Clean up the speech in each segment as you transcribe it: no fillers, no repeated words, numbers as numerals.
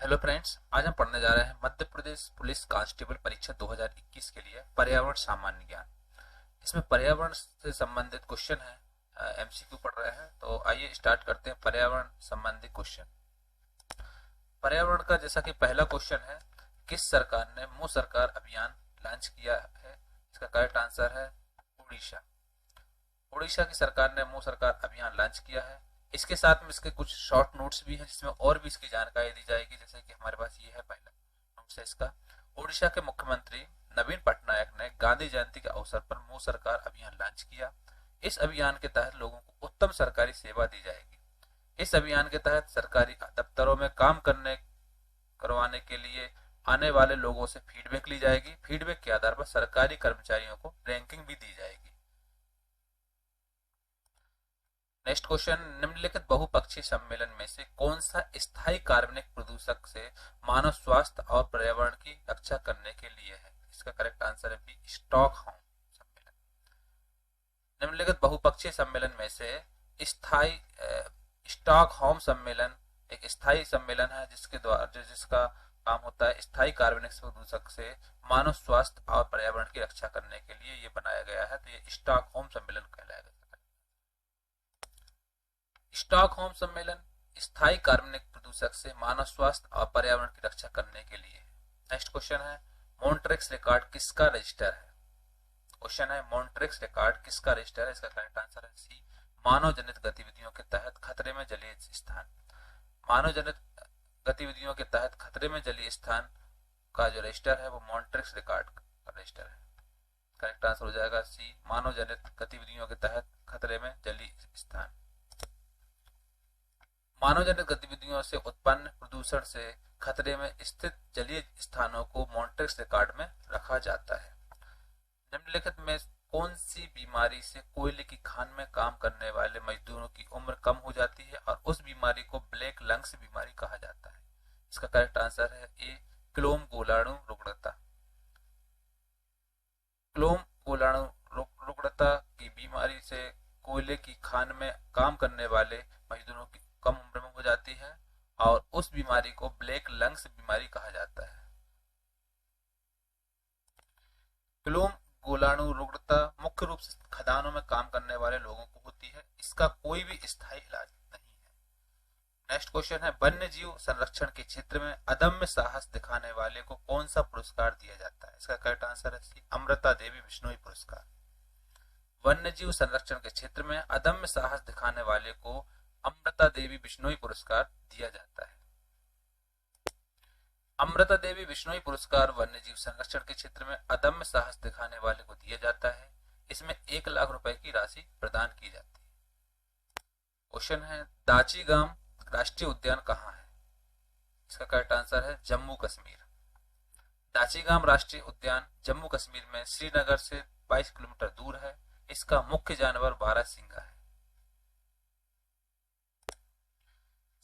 Hello friends, आज हम पढ़ने जा रहे हैं मध्य प्रदेश पुलिस कांस्टेबल परीक्षा 2021 के लिए पर्यावरण सामान्य ज्ञान। इसमें पर्यावरण से संबंधित क्वेश्चन है, एमसीक्यू पढ़ रहे हैं। तो आइए स्टार्ट करते हैं पर्यावरण संबंधी क्वेश्चन। पर्यावरण का जैसा कि पहला क्वेश्चन है, किस सरकार ने मुंह सरकार अभियान लॉन्च किया है? इसका करेक्ट आंसर है उड़ीसा। उड़ीसा की सरकार ने मुंह सरकार अभियान लॉन्च किया है। इसके साथ में इसके कुछ शॉर्ट नोट्स भी हैं जिसमें और भी इसकी जानकारी दी जाएगी। जैसे कि हमारे पास ये है पहला नोट्स है इसका। उड़ीसा के मुख्यमंत्री नवीन पटनायक ने गांधी जयंती के अवसर पर मुंह सरकार अभियान लॉन्च किया। इस अभियान के तहत लोगों को उत्तम सरकारी सेवा दी जाएगी। इस अभियान के तहत सरकारी दफ्तरों में काम करवाने के लिए आने वाले लोगों से फीडबैक ली जाएगी। फीडबैक के आधार पर सरकारी कर्मचारियों को रैंकिंग भी दी जाएगी। नेक्स्ट क्वेश्चन, निम्नलिखित बहुपक्षीय सम्मेलन में से कौन सा स्थायी कार्बनिक प्रदूषक से मानव स्वास्थ्य और पर्यावरण की रक्षा करने के लिए है? इसका करेक्ट आंसर है बी, स्टॉकहोम सम्मेलन। निम्नलिखित बहुपक्षीय सम्मेलन में से स्थायी स्टॉकहोम सम्मेलन एक स्थायी सम्मेलन है जिसका काम होता है स्थायी कार्बनिक प्रदूषक से मानव स्वास्थ्य और पर्यावरण की रक्षा करने के लिए ये बनाया गया है। तो ये स्टॉकहोम सम्मेलन कहलाएगा। स्टॉकहोम सम्मेलन स्थायी कार्बनिक प्रदूषक से मानव स्वास्थ्य और पर्यावरण की रक्षा करने के लिए। नेक्स्ट क्वेश्चन है, मॉन्ट्रिक्स रिकॉर्ड किसका रजिस्टर है? क्वेश्चन है, मॉन्ट्रिक्स रिकॉर्ड किसका रजिस्टर है? इसका करेक्ट आंसर है सी, मानव जनित गतिविधियों के तहत खतरे में जलीय स्थान। मानव जनित गतिविधियों के तहत खतरे में जलीय स्थान का जो रजिस्टर है वो मॉन्ट्रिक्स रिकॉर्ड का रजिस्टर है। करेक्ट आंसर हो जाएगा सी, मानव जनित गतिविधियों के तहत खतरे में जलीय स्थान। मानव जनित गतिविधियों से उत्पन्न प्रदूषण से खतरे में स्थित जलीय स्थानों को मॉन्ट्रिक्स रिकॉर्ड में रखा जाता है। निम्नलिखित में कौन सी बीमारी से कोयले की खान में काम करने वाले मजदूरों की उम्र कम हो जाती है और उस बीमारी को ब्लैक लंग्स बीमारी कहा जाता है? इसका करेक्ट आंसर है ए, क्लोम गोलाणु रुग्णता। क्लोम गोलाणु रुग्णता की बीमारी से कोयले की खान में काम करने वाले मजदूरों की कम उम्र में हो जाती है और उस बीमारी को ब्लैक लंग्स बीमारी कहा जाता है। क्लोम गोलाणु रुग्णता मुख्य रूप से खदानों में काम करने वाले लोगों को होती है। इसका कोई भी स्थायी इलाज नहीं है। नेक्स्ट क्वेश्चन है, वन्य जीव संरक्षण के क्षेत्र में अदम्य साहस दिखाने वाले को कौन सा पुरस्कार दिया जाता है? इसका करेक्ट आंसर है सी, अमृता देवी बिश्नोई पुरस्कार। वन्य जीव संरक्षण के क्षेत्र में अदम्य साहस दिखाने वाले को अमृता देवी बिश्नोई पुरस्कार दिया जाता है। अमृता देवी बिश्नोई पुरस्कार वन्य जीव संरक्षण के क्षेत्र में अदम्य साहस दिखाने वाले को दिया जाता है। इसमें 1 लाख रुपए की राशि प्रदान की जाती है। क्वेश्चन है, दाचीगाम राष्ट्रीय उद्यान कहाँ है? इसका करेक्ट आंसर है जम्मू कश्मीर। दाचीगाम राष्ट्रीय उद्यान जम्मू कश्मीर में श्रीनगर से 22 किलोमीटर दूर है। इसका मुख्य जानवर बारहसिंगा है।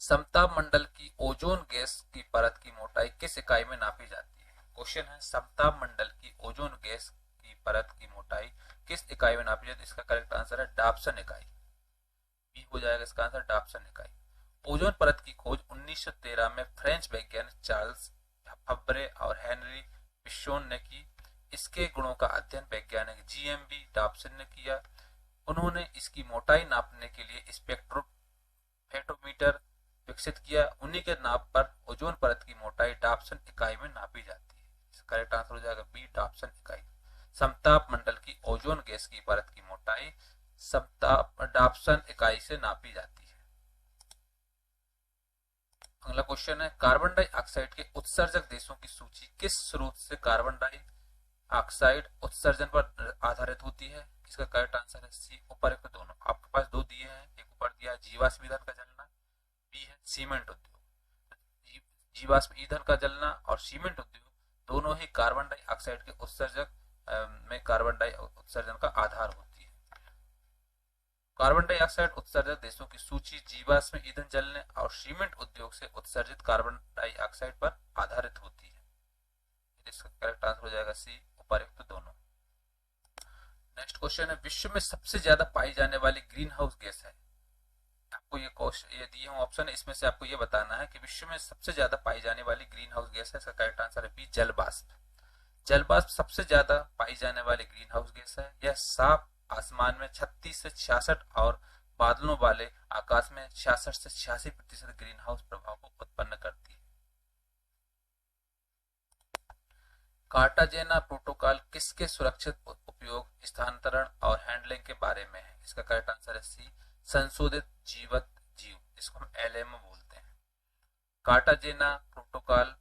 समताप मंडल की ओजोन गैस की परत की मोटाई किस इकाई में नापी जाती है? क्वेश्चन है, समताप मंडल की ओजोन गैस की परत की मोटाई किस इकाई में नापी जाती है? इसका करेक्ट आंसर है डाप्सन इकाई। बी हो जाएगा इसका आंसर, डाप्सन इकाई। ओजोन परत की खोज 1913 में फ्रेंच वैज्ञानिक चार्ल्स फब्रे और हेनरी पिशोन ने की। इसके गुणों का अध्ययन वैज्ञानिक जीएमबी डाप्सन ने किया। उन्होंने इसकी मोटाई नापने के लिए स्पेक्ट्रोमीटर विकसित किया। उन्हीं के नाप पर ओजोन परत की मोटाई डाप्सन इकाई में नापी जाती है। करेक्ट आंसर हो जाएगा बी, डाप्सन इकाई। समताप मंडल की ओजोन गैस की परत की मोटाई समताप डाप्सन इकाई से नापी जाती है। अगला क्वेश्चन है, कार्बन डाइऑक्साइड के उत्सर्जक देशों की सूची किस स्रोत से कार्बन डाइऑक्साइड उत्सर्जन पर आधारित होती है? इसका करेक्ट आंसर है सी, उपरोक्त दोनों। आपके पास दो दिए हैं, एक ऊपर दिया जीवाश्म ईंधन का जलना, बी है सीमेंट उद्योग। जीवाश्म ईंधन का जलना और सीमेंट उद्योग दोनों ही कार्बन डाइऑक्साइड के उत्सर्जक में कार्बन डाइऑक्साइड उत्सर्जन का आधार होती है। कार्बन डाइऑक्साइड उत्सर्जक देशों की सूची जीवाश्म ईंधन जलने और सीमेंट उद्योग से उत्सर्जित कार्बन डाइऑक्साइड पर आधारित होती है। इसका करेक्ट आंसर हो जाएगा सी, उपर्युक्त दोनों। नेक्स्ट क्वेश्चन है, विश्व में सबसे ज्यादा पाई जाने वाली ग्रीन हाउस गैस है? आपको ये क्वेश्चन ये दिए हूँ ऑप्शन, इसमें से आपको ये बताना है कि विश्व में सबसे ज्यादा पाई जाने वाली ग्रीन हाउस गैस है। इसका करेक्ट आंसर है बी, जल वाष्प। जल वाष्प सबसे ज्यादा पाई जाने वाली ग्रीन हाउस गैस है। यह साफ आसमान में 36 से 66 और बादलों वाले आकाश में 66 से 86% ग्रीन हाउस प्रभाव को उत्पन्न करती है। कार्टाजेना प्रोटोकॉल किसके सुरक्षित उपयोग, स्थानांतरण और हैंडलिंग के बारे में है? इसका करेक्ट आंसर है सी, संशोधित जीवित जीव, जिसको हम एलएमओ बोलते हैं। कार्टाजेना प्रोटोकॉल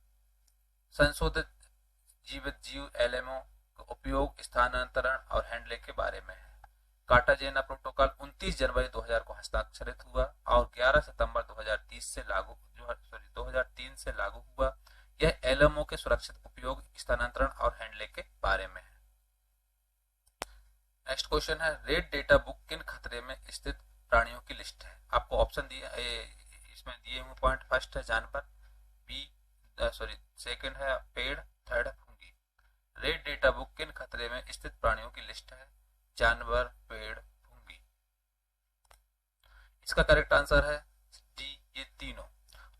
संशोधित जीवित जीव एलएमओ का उपयोग, स्थानांतरण और हैंडलिंग के बारे में है। कार्टाजेना प्रोटोकॉल 29 जनवरी 2000 को हस्ताक्षरित हुआ और 11 सितंबर 2003 से लागू हुआ। यह एलएमओ के सुरक्षित उपयोग, स्थानांतरण और हैंडलिंग के बारे में है। नेक्स्ट क्वेश्चन है, रेड डेटा बुक किन खतरे में स्थित प्राणियों की लिस्ट है? आपको ऑप्शन दिए, इसमें दिए हुए पॉइंट, फर्स्ट है जानवर, सेकंड है पेड़, थर्ड है फुंगी। रेड डेटा बुक किन खतरे में स्थित प्राणियों की लिस्ट है? जानवर, पेड़, फुंगी। इसका करेक्ट आंसर है डी, ये तीनों।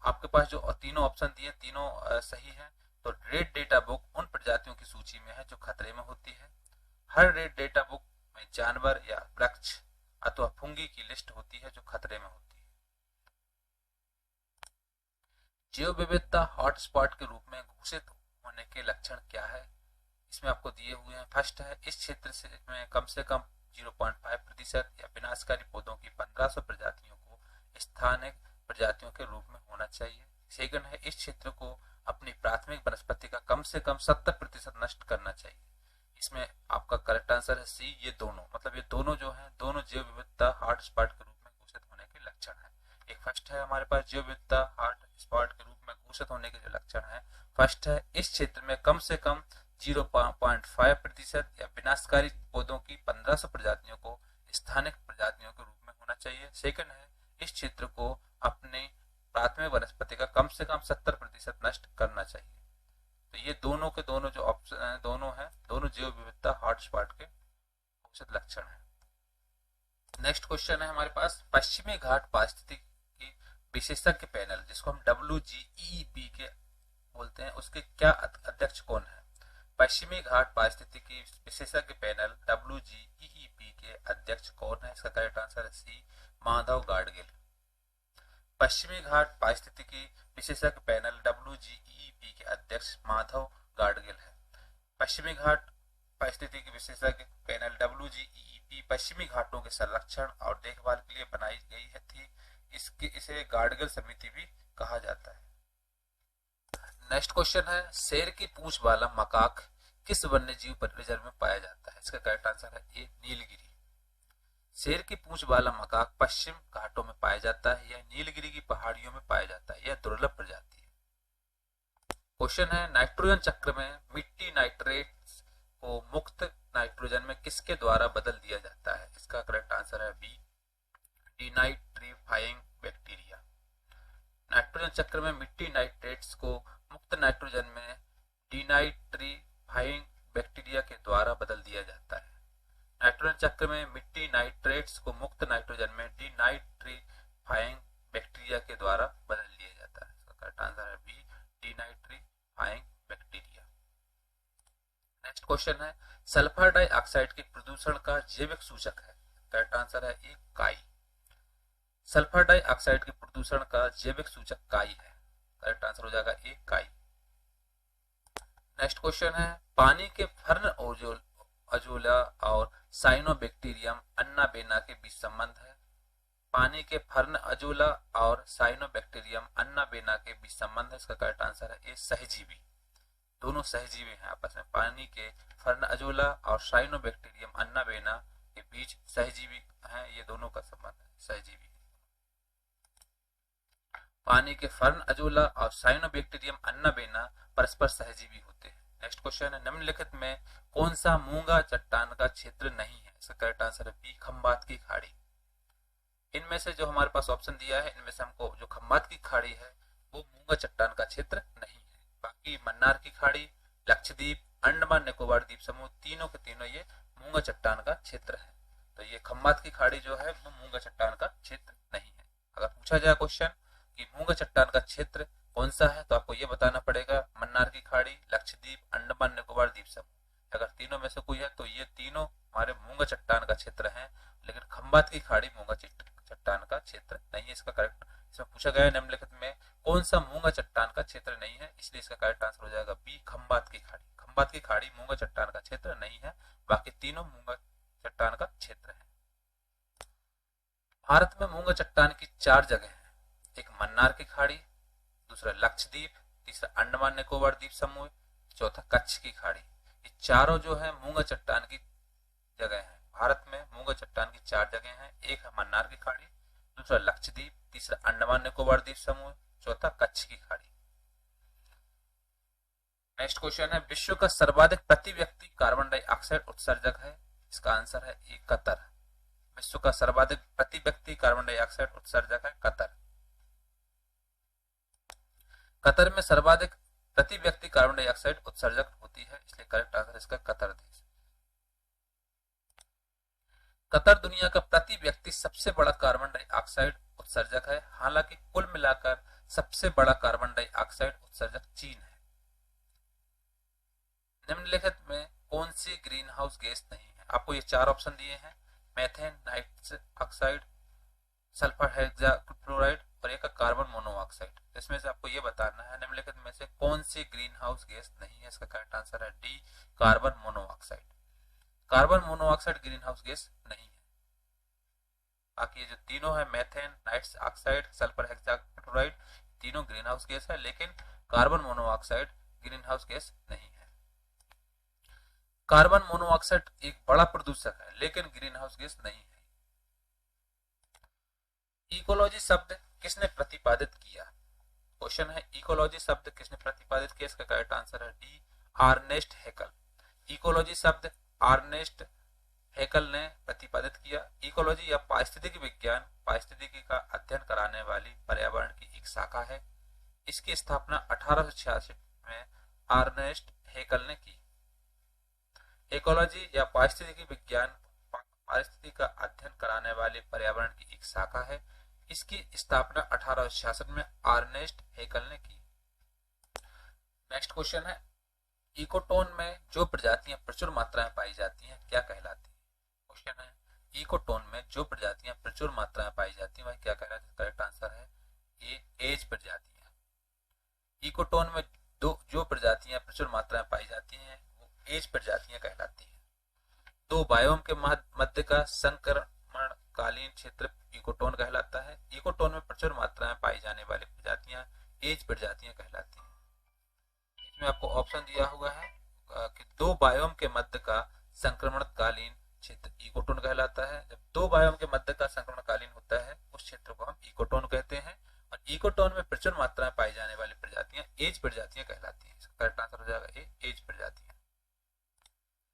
आपके पास जो तीनों ऑप्शन दिए तीनों सही है। तो रेड डेटा बुक उन प्रजातियों की सूची में है जो खतरे में होती है। हर रेड डेटा बुक में जानवर या वृक्ष अथवा फुंगी की लिस्ट होती है जो खतरे में होती है। जैव विविधता हॉटस्पॉट के रूप में घोषित होने के लक्षण क्या है? इसमें आपको दिए हुए हैं। फर्स्ट है, इस क्षेत्र से में कम से कम 0.5% या विनाशकारी पौधों की 1500 प्रजातियों को स्थानिक प्रजातियों के रूप में होना चाहिए। सेकंड है, इस क्षेत्र को अपनी प्राथमिक वनस्पति का कम से कम 70% नष्ट करना चाहिए। इसमें आपका करेक्ट आंसर है सी, ये दोनों, मतलब ये दोनों जो है दोनों जैव विविधता हॉटस्पॉट के रूप में घोषित होने के लक्षण है। एक फर्स्ट है हमारे पास जैव विविधता हॉटस्पॉट के रूप में घोषित होने के जो लक्षण है, फर्स्ट है, इस क्षेत्र में कम से कम 0.5% या विनाशकारी पौधों की 1500 प्रजातियों को स्थानिक प्रजातियों के रूप में होना चाहिए। सेकंड है, इस क्षेत्र को अपने प्राथमिक वनस्पति का कम से कम 70% नष्ट करना चाहिए। तो ये दोनों के दोनों जो ऑप्शन है दोनों जैव विविधता हॉटस्पॉट के घोषित लक्षण है। नेक्स्ट क्वेश्चन है हमारे पास, पश्चिमी घाट पारिस्थितिकी विशेषज्ञ पैनल, जिसको हम WGEEP के बोलते हैं, उसके क्या अध्यक्ष कौन है? पश्चिमी घाट पारिस्थितिकी विशेषज्ञ पैनल WGEEP के अध्यक्ष कौन है? इसका करेक्ट आंसर है सी, माधव गाडगिल। पश्चिमी घाट पारिस्थितिकी विशेषज्ञ पैनल WGEEP के अध्यक्ष माधव गाडगिल है। पश्चिमी घाट पारिस्थितिकी विशेषज्ञ पैनल WGEEP पश्चिमी घाटों के संरक्षण और देखभाल के लिए बनाई गई है थी। इसे गाडगिल समिति भी कहा जाता है। नेक्स्ट क्वेश्चन है, शेर की पूंछ वाला मकाक किस वन्य जीव रिजर्व में पाया जाता है? इसका करेक्ट आंसर है ए, नीलगिरी। शेर की पूंछ वाला मकाक पश्चिम घाटों में पाया जाता है। यह नीलगिरी की पहाड़ियों में पाया जाता है। यह दुर्लभ प्रजाति है। क्वेश्चन है, नाइट्रोजन चक्र में मिट्टी नाइट्रेट को मुक्त नाइट्रोजन में किसके द्वारा बदल दिया जाता है? इसका करेक्ट आंसर है बी, डिनाइट्रीफाइंग बैक्टीरिया। नाइट्रोजन चक्र में मिट्टी नाइट्रेट्स को मुक्त नाइट्रोजन में डिनाइट्रीफाइंग बैक्टीरिया के द्वारा बदल दिया जाता है। नाइट्रोजन चक्र में मिट्टी नाइट्रेट्स को मुक्त नाइट्रोजन में डिनाइट्रीफाइंग बैक्टीरिया के द्वारा बदल दिया जाता है। इसका करेक्ट आंसर है बी, डिनाइट्रीफाइंग बैक्टीरिया। नेक्स्ट क्वेश्चन है, सल्फर डाइऑक्साइड के प्रदूषण का जैविक सूचक है? करेक्ट आंसर है ए, काई। सल्फर डाइऑक्साइड के प्रदूषण का जैविक सूचक काई है। करेक्ट आंसर हो जाएगा ए, काई। नेक्स्ट क्वेश्चन है, पानी के फर्न अजोला और साइनोबैक्टीरियम अन्नाबेना के बीच संबंध है। पानी के फर्न अजोला और साइनोबैक्टीरियम अन्नाबेना के बीच संबंध है। इसका करेक्ट आंसर है ए, सहजीवी। दोनों सहजीवी हैं आपस में। पानी के फर्न अजोला और साइनोबैक्टीरियम अन्नाबेना के बीच सहजीवी हैं। ये दोनों का संबंध है, सहजीवी। पानी के फर्न अजोला और साइनोबैक्टीरियम अन्नाबेना परस्पर सहजीवी होते हैं। नेक्स्ट क्वेश्चन है, निम्नलिखित में कौन सा मूंगा चट्टान का क्षेत्र नहीं है? इसका करेक्ट आंसर है बी, खंबात की खाड़ी। इनमें से जो हमारे पास ऑप्शन दिया है, इनमें से हमको जो खंबात की खाड़ी है वो मूंगा चट्टान का क्षेत्र नहीं है। बाकी मन्नार की खाड़ी, लक्षद्वीप, अंडमान निकोबार द्वीप समूह, तीनों के तीनों ये मूंगा चट्टान का क्षेत्र है। तो ये खंबात की खाड़ी जो है वो मूंगा चट्टान का क्षेत्र नहीं है। अगर पूछा जाए क्वेश्चन कि मूंगा चट्टान का क्षेत्र कौन सा है, तो आपको ये बताना पड़ेगा मन्नार की खाड़ी, लक्षद्वीप, अंडमान निकोबार द्वीप समूह। अगर तीनों में से कोई है तो ये तीनों हमारे मूंगा चट्टान का क्षेत्र है, लेकिन खंबात की खाड़ी मूंगा चट्टान का क्षेत्र नहीं है। इसका करेक्ट, इसमें पूछा गया है निम्नलिखित में कौन सा मूंगा चट्टान का क्षेत्र नहीं है, इसलिए इसका करेक्ट आंसर हो जाएगा बी, खंबात की खाड़ी। खंबात की खाड़ी मूंगा चट्टान का क्षेत्र नहीं है, बाकी तीनों मूंगा चट्टान का क्षेत्र है। भारत में मूंगा चट्टान की 4 जगह हैं, एक मन्नार की खाड़ी, दूसरा लक्षद्वीप, तीसरा अंडमान निकोबार द्वीप समूह, चौथा कच्छ की खाड़ी। ये चारों जो है मूंगा चट्टान की जगह है। भारत में मूंगा चट्टान की 4 जगह हैं, एक है मन्नार की खाड़ी, दूसरा लक्षद्वीप, तीसरा अंडमान निकोबार द्वीप समूह, चौथा कच्छ की खाड़ी। नेक्स्ट क्वेश्चन है, विश्व का सर्वाधिक प्रति व्यक्ति कार्बन डाइऑक्साइड उत्सर्जक है, इसका आंसर है ए, कतर। विश्व का सर्वाधिक प्रति व्यक्ति कार्बन डाइऑक्साइड उत्सर्जक है कतर। कतर में सर्वाधिक प्रति व्यक्ति कार्बन डाइऑक्साइड उत्सर्जक होती है, इसलिए करेक्ट आंसर इसका कतर देश। कतर दुनिया का प्रति व्यक्ति सबसे बड़ा कार्बन डाइऑक्साइड उत्सर्जक है, हालांकि कुल मिलाकर सबसे बड़ा कार्बन डाइऑक्साइड उत्सर्जक चीन है। निम्नलिखित में कौन सी ग्रीन हाउस गैस नहीं है? आपको ये 4 ऑप्शन दिए हैं, methane, nitrous oxide, sulphur hexachloride और एक कार्बन मोनोऑक्साइड। इसमें से आपको ये बताना है निम्नलिखित में से कौन सी ग्रीन हाउस गैस नहीं है। इसका करेक्ट आंसर है D, carbon monoxide. Carbon monoxide green house gas नहीं है। बाकी ये जो तीनों है, methane, nitrous oxide, sulphur hexachloride, तीनों ग्रीन हाउस गैस है, लेकिन carbon monoxide green house gas नहीं है। कार्बन मोनोऑक्साइड एक बड़ा प्रदूषक है, लेकिन ग्रीन हाउस गैस नहीं है। इकोलॉजी शब्द किसने प्रतिपादित किया? क्वेश्चन है, इकोलॉजी शब्द किसने प्रतिपादित किया? इसका करेक्ट आंसर है डी, अर्नेस्ट हैकल। इकोलॉजी शब्द अर्नेस्ट हैकल ने प्रतिपादित किया। इकोलॉजी या पारिस्थितिकी विज्ञान पारिस्थितिकी का अध्ययन कराने वाली पर्यावरण की एक शाखा है। इसकी स्थापना 1866 में अर्नेस्ट हैकल ने की। इकोलॉजी या पारिस्थितिकी विज्ञान पारिस्थितिकी का अध्ययन कराने वाली पर्यावरण की एक शाखा है। इसकी स्थापना 1866 में अर्नेस्ट हैकल ने की। नेक्स्ट क्वेश्चन है, इकोटोन में जो प्रजातियां प्रचुर मात्रा में पाई जाती हैं क्या कहलाती है? क्वेश्चन है, इकोटोन में जो प्रजातियां प्रचुर मात्रा में पाई जाती हैं वह क्या कहलाती है? करेक्ट आंसर है ए, एज प्रजातियां। इकोटोन में जो प्रजातियां प्रचुर मात्रा में पाई जाती हैं वो एज प्रजातियां कहलाती हैं। 2 बायोम के मध्य का संक्रमणकालीन क्षेत्र इकोटोन कहलाता है। इकोटोन में प्रचुर मात्रा में पाई जाने वाली प्रजातियां एज प्रजातियां कहलाती हैं। इसमें आपको ऑप्शन दिया हुआ है कि 2 बायोम के मध्य का संक्रमणकालीन क्षेत्र इकोटोन कहलाता है। जब 2 बायोम के मध्य का संक्रमणकालीन होता है उस क्षेत्र को हम इकोटोन कहते हैं। और इकोटोन में प्रचुर मात्रा में पाई जाने वाली प्रजातियां एज प्रजातियां कहलाती हैं। इसका करेक्ट आंसर हो जाएगा ए, एज प्रजातियां।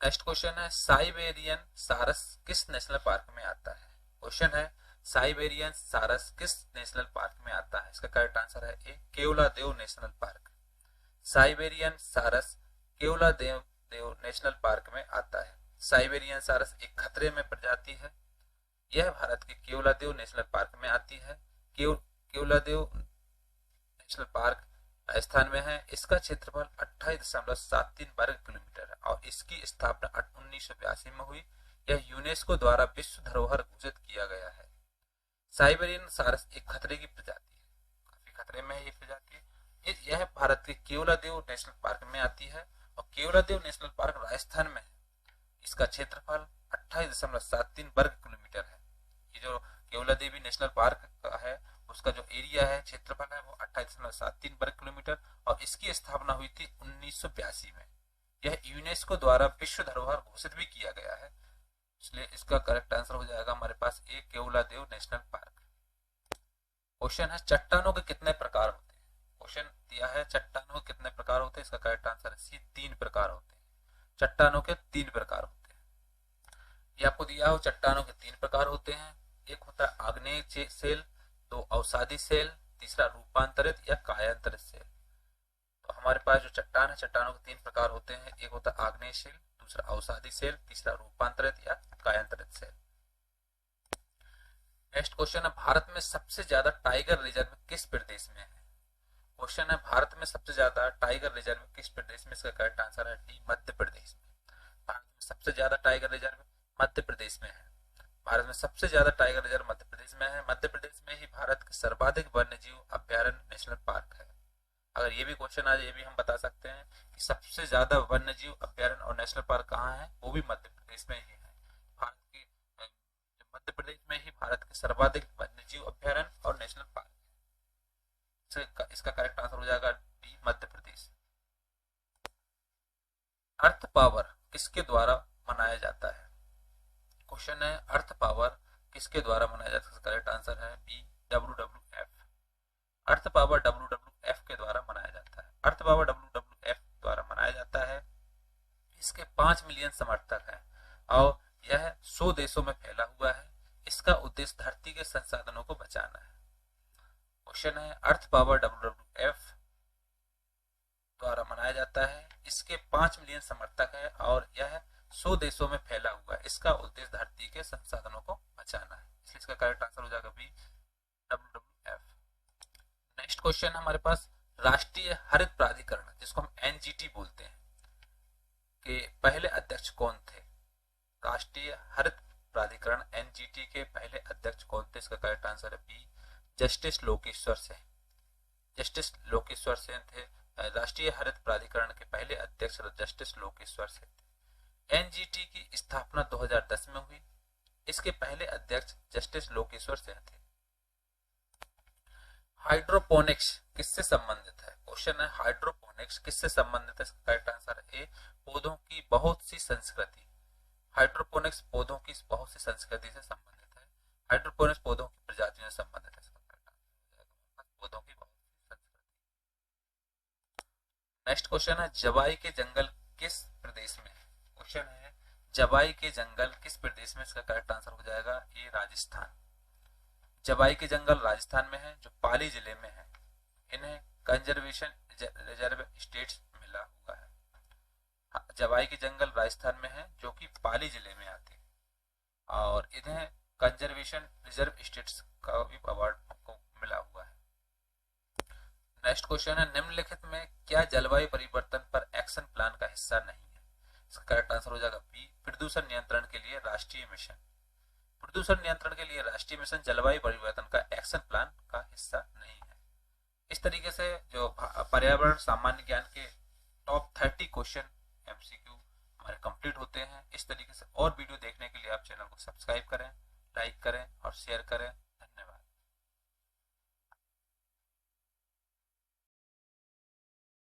नेक्स्ट क्वेश्चन है, साइबेरियन सारस किस नेशनल पार्क में आता है? क्वेश्चन है, साइबेरियन सारस किस नेशनल पार्क में आता है? इसका करेक्ट आंसर है ए, केवलादेव नेशनल पार्क। साइबेरियन सारस केवलादेव नेशनल पार्क में आता है। साइबेरियन सारस एक खतरे में प्रजाति है। यह भारत के केवलादेव नेशनल पार्क में आती है। केवलादेव नेशनल पार्क राजस्थान में है। इसका क्षेत्रफल 28.73 वर्ग किलोमीटर है और इसकी स्थापना 1982 में हुई। यह यूनेस्को द्वारा विश्व धरोहर घोषित किया गया है। साइबेरियन सारस एक खतरे की प्रजाति है, काफी खतरे में है ये प्रजाति। यह भारत के केवलादेव नेशनल पार्क में आती है और केवलादेव नेशनल पार्क राजस्थान में है। इसका क्षेत्रफल 28.73 वर्ग किलोमीटर है। ये जो केवलादेवी नेशनल पार्क का है उसका जो एरिया है, क्षेत्रफल है, वो 28.73 वर्ग किलोमीटर और इसकी स्थापना हुई थी 1982 में। यह यूनेस्को द्वारा विश्व धरोहर घोषित भी किया गया है, इसलिए इसका करेक्ट आंसर हो जाएगा हमारे पास ए, केवलादेव नेशनल पार्क। क्वेश्चन है, चट्टानों के कितने प्रकार होते हैं? क्वेश्चन दिया है चट्टानों के कितने प्रकार होते हैं? इसका करेक्ट आंसर है सी, 3 प्रकार होते हैं। चट्टानों के 3 प्रकार होते हैं। ये आपको दिया हो, चट्टानों के 3 प्रकार होते हैं। एक होता है आग्नेय सेल, 2 अवसादी सेल, तीसरा रूपांतरित या कायांतरित सेल। तो हमारे पास जो चट्टान है, चट्टानों के 3 प्रकार होते हैं। एक होता है आग्नेय सेल, दूसरा अवसादी सेल, तीसरा रूपांतरित या कायांतरित सेल। नेक्स्ट क्वेश्चन है, भारत में सबसे ज्यादा टाइगर रिजर्व किस प्रदेश में है? क्वेश्चन है, भारत में सबसे ज्यादा टाइगर रिजर्व किस प्रदेश में? इसका करेक्ट आंसर है डी, मध्य प्रदेश में। भारत में सबसे ज्यादा टाइगर रिजर्व मध्य प्रदेश में है। भारत में सबसे ज्यादा टाइगर रिजर्व मध्य प्रदेश में है। मध्य प्रदेश में ही भारत के सर्वाधिक वन्य जीव अभ्यारण्य नेशनल पार्क है। अगर ये भी क्वेश्चन आ जाए, ये भी हम बता सकते हैं कि सबसे ज्यादा वन्य जीव अभ्यारण्य और नेशनल पार्क कहाँ है, वो भी मध्य प्रदेश में ही है। भारत की मध्य प्रदेश में ही भारत के सर्वाधिक वन्य जीव अभ्यारण्य और नेशनल पार्क। इसका करेक्ट आंसर हो जाएगा डी, मध्य प्रदेश। अर्थ पावर किसके द्वारा मनाया जाता है? क्वेश्चन है, अर्थ पावर किसके द्वारा मनाया जाता है? करेक्ट आंसर है बी, WWF। अर्थ पावर WWF के द्वारा मनाया जाता है। अर्थ पावर WWF द्वारा मनाया जाता है। इसके 5 मिलियन समर्थक हैं और यह 100 देशों में फैला हुआ है। इसका उद्देश्य धरती के संसाधनों को बचाना है। क्वेश्चन है, अर्थ पावर WWF द्वारा मनाया जाता है। इसके 5 मिलियन समर्थक हैं और यह 100 देशों में फैला हुआ है। इसका उद्देश्य धरती के संसाधनों को बचाना है। इसलिए इसका करेक्ट आंसर हो जाएगा बी, WWF। नेक्स्ट क्वेश्चन हमारे पास, राष्ट्रीय हरित प्राधिकरण जिसको हम NGT बोलते हैं के पहले अध्यक्ष कौन थे? राष्ट्रीय हरित प्राधिकरण NGT के पहले अध्यक्ष कौन थे? इसका करेक्ट आंसर है B, justice Lokeshwar Sen. Justice Lokeshwar Sen थे। राष्ट्रीय हरित प्राधिकरण के पहले अध्यक्ष जस्टिस लोकेश्वर सेन थे। NGT की स्थापना 2010 में हुई। इसके पहले अध्यक्ष जस्टिस लोकेश्वर सेन थे। हाइड्रोपोनिक्स किससे संबंधित है? क्वेश्चन है, हाइड्रोपोनिक्स किससे संबंधित है? करेक्ट आंसर है ए, पौधों की बहुत सी संस्कृति। हाइड्रोपोनिक्स पौधों की बहुत सी संस्कृति से संबंधित है। हाइड्रोपोनिक्स पौधों की प्रजातियों से संबंधित है। पौधों की बहुत सी संस्कृति। नेक्स्ट क्वेश्चन है, जवाई के जंगल किस प्रदेश में है? क्वेश्चन है, जवाई के जंगल किस प्रदेश में? इसका करेक्ट आंसर हो जाएगा ए, राजस्थान। जवाई के जंगल राजस्थान में है, जो पाली जिले में है। इन्हें कंजर्वेशन रिजर्व स्टेट्स मिला हुआ है। जवाई के जंगल राजस्थान में है, जो कि पाली जिले में आते हैं और इन्हें कंजर्वेशन रिजर्व स्टेट्स का भी अवार्ड को मिला हुआ है। नेक्स्ट क्वेश्चन है, निम्नलिखित में क्या जलवायु परिवर्तन पर एक्शन प्लान का हिस्सा नहीं है? इसका करेक्ट आंसर हो जाएगा बी, प्रदूषण नियंत्रण के लिए राष्ट्रीय मिशन। प्रदूषण नियंत्रण के लिए राष्ट्रीय मिशन जलवायु परिवर्तन का एक्शन प्लान का हिस्सा नहीं है। इस तरीके से जो पर्यावरण सामान्य ज्ञान के टॉप 30 क्वेश्चन MCQ हमारे कंप्लीट होते हैं। इस तरीके से और वीडियो देखने के लिए आप चैनल को सब्सक्राइब करें, लाइक करें और शेयर करें।